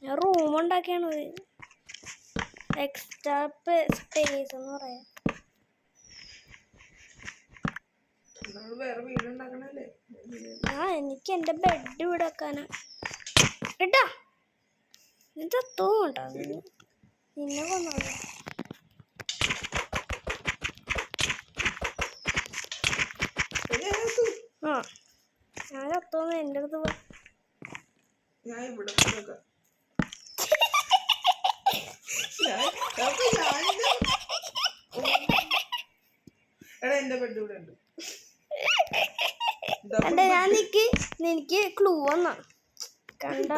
ഞാൻ room ഉണ്ടാക്കിയാണ് extra space എന്ന് പറയാം. എനിക്ക് എന്റെ ബെഡ് ഇവിടെ വെക്കാനാ കേട്ടാ. നിന്റെ തോന്നുണ്ടോ നിന്നെ കൊന്നത്? ആ ഞാൻ ചത്തോന്ന് എൻ്റെ അടുത്ത് എനിക്ക് ക്ലൂ വന്നാ കണ്ട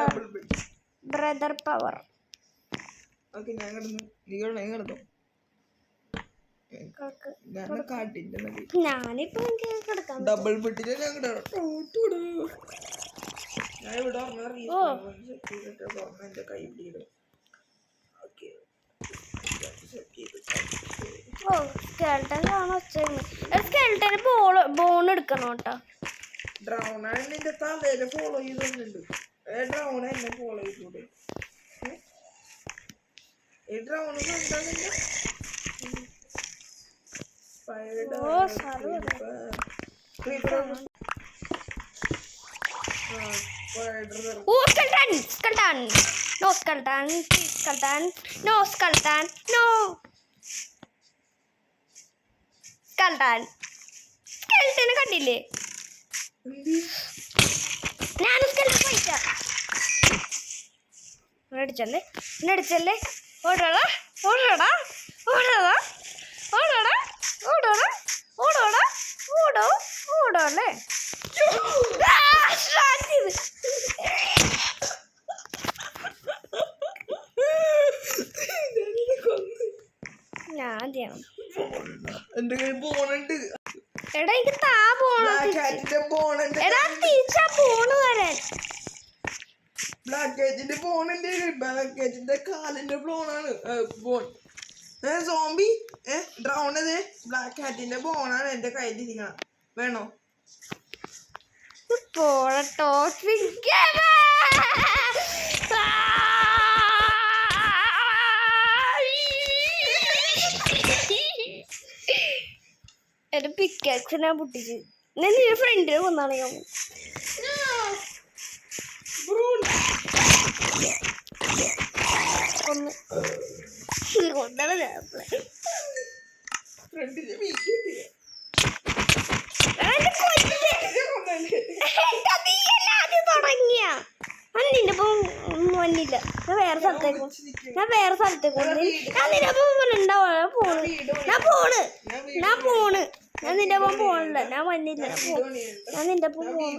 ബ്രദർ പവർ. ഞാനിപ്പോ കിടക്കാൻ ഡബിൾ ബെഡിൽ സ്കെൽട്ടൻ കാണാൻ സ്കെൽട്ടന് ബോൺ എടുക്കണം കേട്ടോ. ഡ്രൗണാണ് നിന്റെ തലയില് ഫോളോ ചെയ്തോണ്ട് ഡ്രൗണ എന്നെ ഫോളോ ചെയ്തൂടെ? ഈ ഡ്രൗണ് കണ്ടതിന്റെ കണ്ടില്ലേ? ഞാൻ അടിച്ചല്ലേ ഓടോടാ ഓടോടാ ഓടോടാ ഓടോടാ ഓടോടാ ഓടോടാ ഓടോ ഓടോല്ലേ. ഞാൻ എന്റെ കയ്യിൽ പോണുണ്ട്. എടാ എനിക്ക് താ പോണ എടാ തിരിച്ചാ പോണ് വരാൻ. ബ്ലാക്ക് കാറ്റിന്റെ ഫോണിന്റെ ബ്ലാക്ക് കാറ്റിന്റെ കാലിന്റെ ഫോണാണ് ഫോൺ. സോംബി ഡ്രൗണത് ബ്ലാക്ക് കാറ്റിന്റെ ഫോണാണ് എന്റെ കയ്യിലിരിക്കണം. വേണോ? പോടട്ടോ എന്റെ പിക്കാക്സ് ഞാൻ പൊട്ടിച്ച്. ഞാൻ നിന്റെ ഫ്രണ്ടിനെ കൊന്നാണ് ഞാൻ കൊന്നാണ് ഞാൻ. തുടങ്ങിയ നിന്റെ ഒപ്പം വന്നില്ല. ഞാൻ വേറെ സ്ഥലത്തേക്ക് ഞാൻ നിന്റെ ഒപ്പം ഉണ്ടാവാ. ഞാൻ നിന്റെ ഒപ്പം പോണില്ല. ഞാൻ വന്നില്ല. ഞാൻ നിന്റെ ഒപ്പം പോണ്.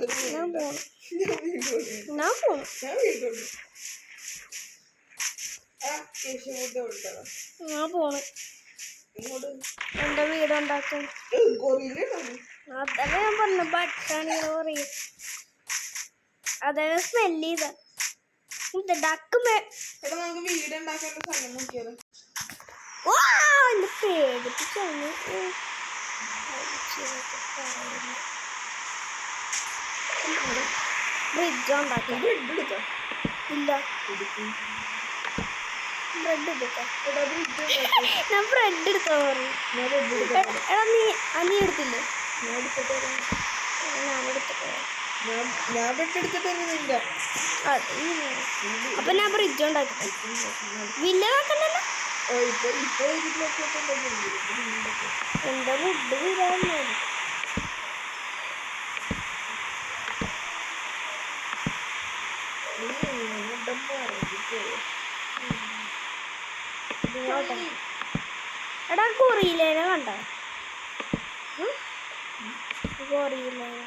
ഞാൻ പോണ്. എന്റെ വീട് ഉണ്ടാക്കും. അതല്ല ഞാൻ പറഞ്ഞു ബട്ടാണ് പറയും. അതാണ് സ്മെല് ചെയ്ത ഡക്ക് പേടിപ്പിച്ചു. ബ്രിഡ്ജ് ഉണ്ടാക്കാം. ഇല്ല ബ്രെഡ് എടുക്കാം. ഞാൻ ബ്രെഡ് എടുത്താ പറയും. എടാ നീ എടുത്തില്ലേ? അപ്പൊ ഞാൻ ബ്രിഡ്ജ് ഉണ്ടാക്കി. വില്ലതാക്കണ്ടല്ലോ. എന്താ ഫുഡ് വീരാൻ എടാ കൊറിയിലേനെ കണ്ടോ? കൊറിയിലേന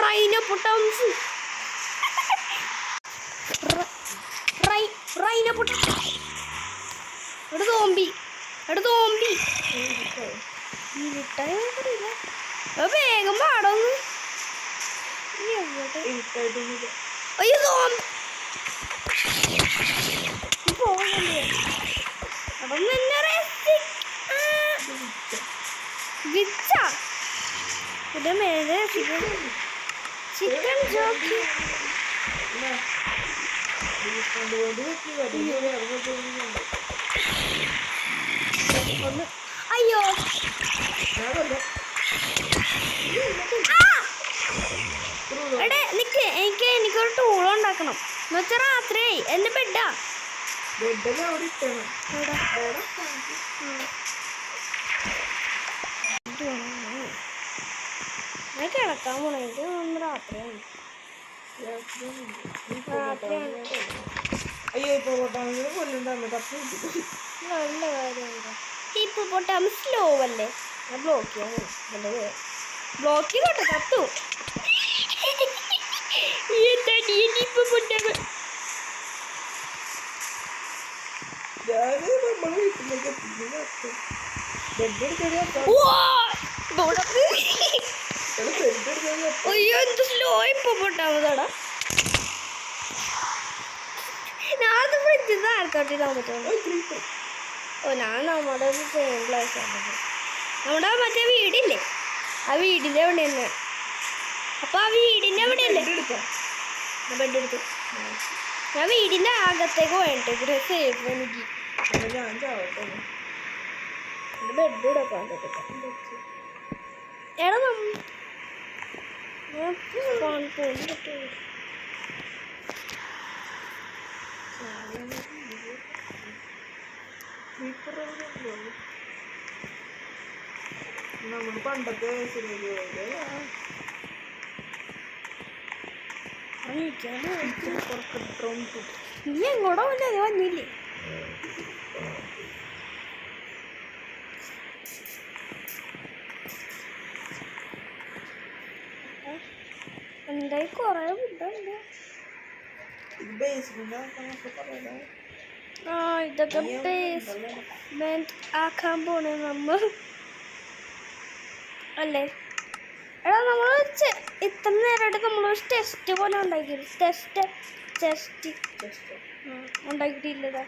റൈനോപൊട്ടംസ് തോമ്പി വേഗം പാടൊന്ന്. അയ്യോ പോകണ്ടേ? മേലെ ചിക്കൻ ജോക്കി ഒന്ന് അയ്യോ എടേ നിക്ക് എനിക്കൊരു ടൂൾ ഉണ്ടാക്കണം എന്ന് വെച്ചാൽ രാത്രിയായി എന്റെ ബെഡാ ഞാൻ കിടക്കാൻ പോണേ എനിക്ക് രാത്രിയാണ് അയ്യോ ഇപ്പൊ കൊല്ലുണ്ടായിരുന്നു കപ്പ് നല്ല കാര്യമുണ്ടോ ഇപ്പൊ പൊട്ടാമ സ്ലോ അല്ലേ ഞാൻ ബ്ലോക്ക് ചെയ്യാൻ ബ്ലോക്ക് ചെയ്തോട്ടെ കത്തു ഇപ്പൊ പൊട്ടാമ നമ്മള് വീട്ടിലേക്ക് അയ്യോ എന്ത് സ്ലോ ഇപ്പൊ പൊട്ടാമതാടാ ഞാനത് ഫ്രിഡ്ജിൽ നിന്ന് ആർക്കോട്ടിടാൻ പറ്റുള്ളൂ ഓ ഞാൻ നമ്മുടെ സെയിം പ്ലേസ് നമ്മുടെ മറ്റേ വീടില്ലേ ആ വീടിൻ്റെ അവിടെ തന്നെ അപ്പൊ ആ വീടിൻ്റെ അവിടെ അല്ലേ ബെഡ് എടുത്തു ഞാൻ വീടിൻ്റെ അകത്തേക്ക് പോയിട്ട് ഇവിടെ സേഫ് എനിക്ക് ബെഡ് എടുക്കാൻ എടാ നമ്മള് പണ്ടത്തെ നീ എങ്ങോട്ടോ വല്ലേ അത് വന്നില്ലേ എന്തായി കൊറേ ഫുഡുണ്ട് ആ ഇതൊക്കെ ബേസ്മെന്റ് ആക്കാൻ പോണേ നമ്മൾ അല്ലേ എടാ നമ്മൾ ഇത്ര നേരമായിട്ട് നമ്മൾ ടെസ്റ്റ് പോലെ ഉണ്ടാക്കി ടെസ്റ്റ് ഉണ്ടാക്കിയിട്ടില്ലടാ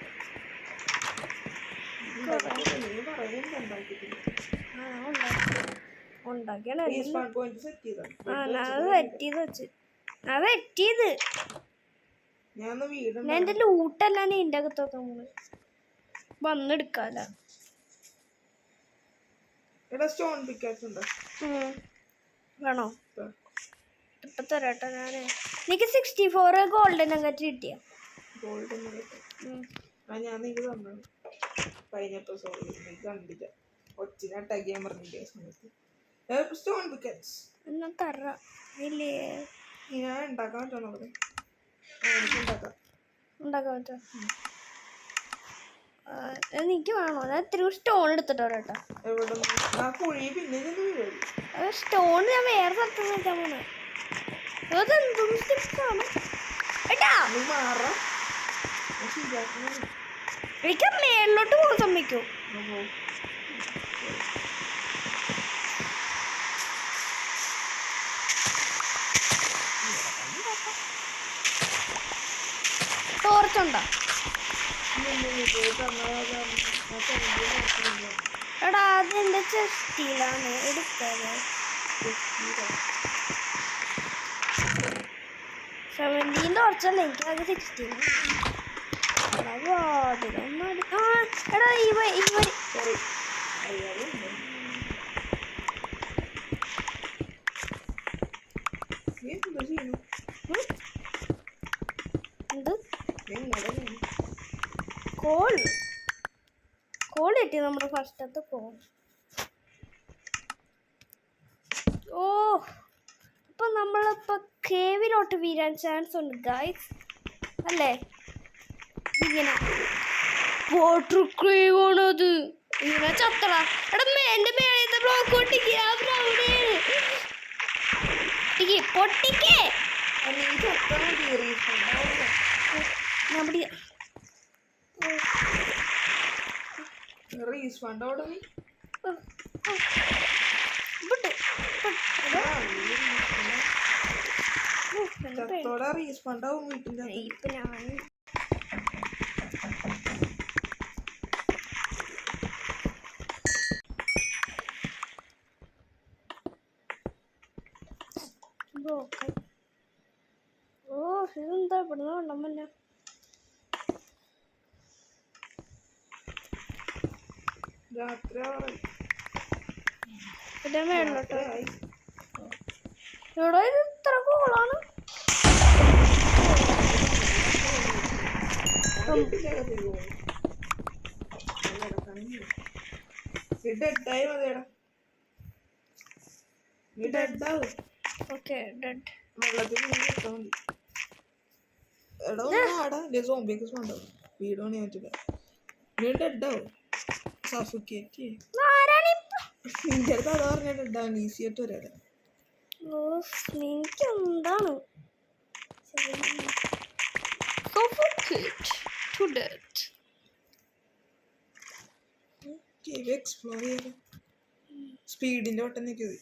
ഉണ്ടാക്കിയാണ് ഞാൻ എന്റെ ലൂട്ടല്ലാണ്ട് ഇതിന്റെ അകത്തൊക്കെ നമ്മള് വന്നെടുക്കാല വേണോ ഇപ്പൊ തരാട്ടോ ഞാന് എനിക്ക് 64 ഗോൾഡൻ അങ്ങറ്റ് കിട്ടിയ ഞാൻ നിനക്ക് തന്നു കഴിഞ്ഞപ്പോ സോറി കണ്ടില്ല ഒച്ചിനാട്ടാക്കിയാൻ പറഞ്ഞില്ലേ സ്റ്റോൺ പിക്കറ്റ്സ് എന്നാ തറ ഇല്ലേ ഞാൻ ഉണ്ടാക്കാൻ പറ്റുമോ ഉണ്ടാക്കാൻ പറ്റുമോ എനിക്ക് വേണോ ഞാൻ ഇത്തിരി സ്റ്റോൺ എടുത്തിട്ടോ കേട്ടോ സ്റ്റോൺ ഞാൻ വേറെ സ്ഥലത്ത് വെക്കാൻ പോണേ അതെന്തൊന്നും സ്റ്റെപ്പാണ് ഏട്ടാ എനിക്ക് മേളിലോട്ട് പോകാൻ സമ്മതിക്കോ ടോർച്ചുണ്ടോ എടാ അതെന്റെ ചെസ്റ്റിലാണ് എടുത്തത് 17 ടോർച്ചല്ല എനിക്ക് അത് 16 എടാ കോൾ കിട്ടി നമ്മുടെ ഫസ്റ്റത്തെ കോൾ ഓ അപ്പൊ നമ്മളിപ്പോ കേവിലോട്ട് വീഴാൻ ചാൻസ് ഉണ്ട് ഗൈസ് അല്ലേ ഇങ്ങനെ വാട്ടർ ക്രേവ് ആണത് ഇങ്ങനെ ചത്തട എടാ എന്റെ മേളത്തെ ബ്ലോക്ക് പൊട്ടിക്കേ പൊട്ടിക്കേ റീഫണ്ട് അവിടെ നീ റീഫണ്ടാവും വീട്ടിൽ ഇപ്പൊ ഞാൻ ബ്ലോക്ക് ഇതെന്താ ഇവിടുന്ന് വെള്ളം വന്നെ രാത്രി പിന്നെ വേണ്ടോട്ടോ ഇവിടെ ഇത് ഇത്ര കോളാണ് ഡെഡായി മതിയടാ നീ ഡെഡാവും ഓക്കെ ഡെഡ് വെള്ളത്തിൽ ഇട്ടാ മതി എടാ ഒന്ന് ആടാ എന്റെ സോംബിയൊക്കെ ഉണ്ടാവും വീട് പണി പറ്റില്ല നീ ഡെഡാവും സഫിക്കേറ്റ് നിന്റെ അടുത്ത് അതാ പറഞ്ഞ ഡെഡാണ് ഈസി ആയിട്ട് വരാതെ എനിക്ക് എന്താണ് എക്സ്പ്ലോർ ചെയ്യാം സ്പീഡിന്റെ വട്ടം നിൽക്കുന്നത്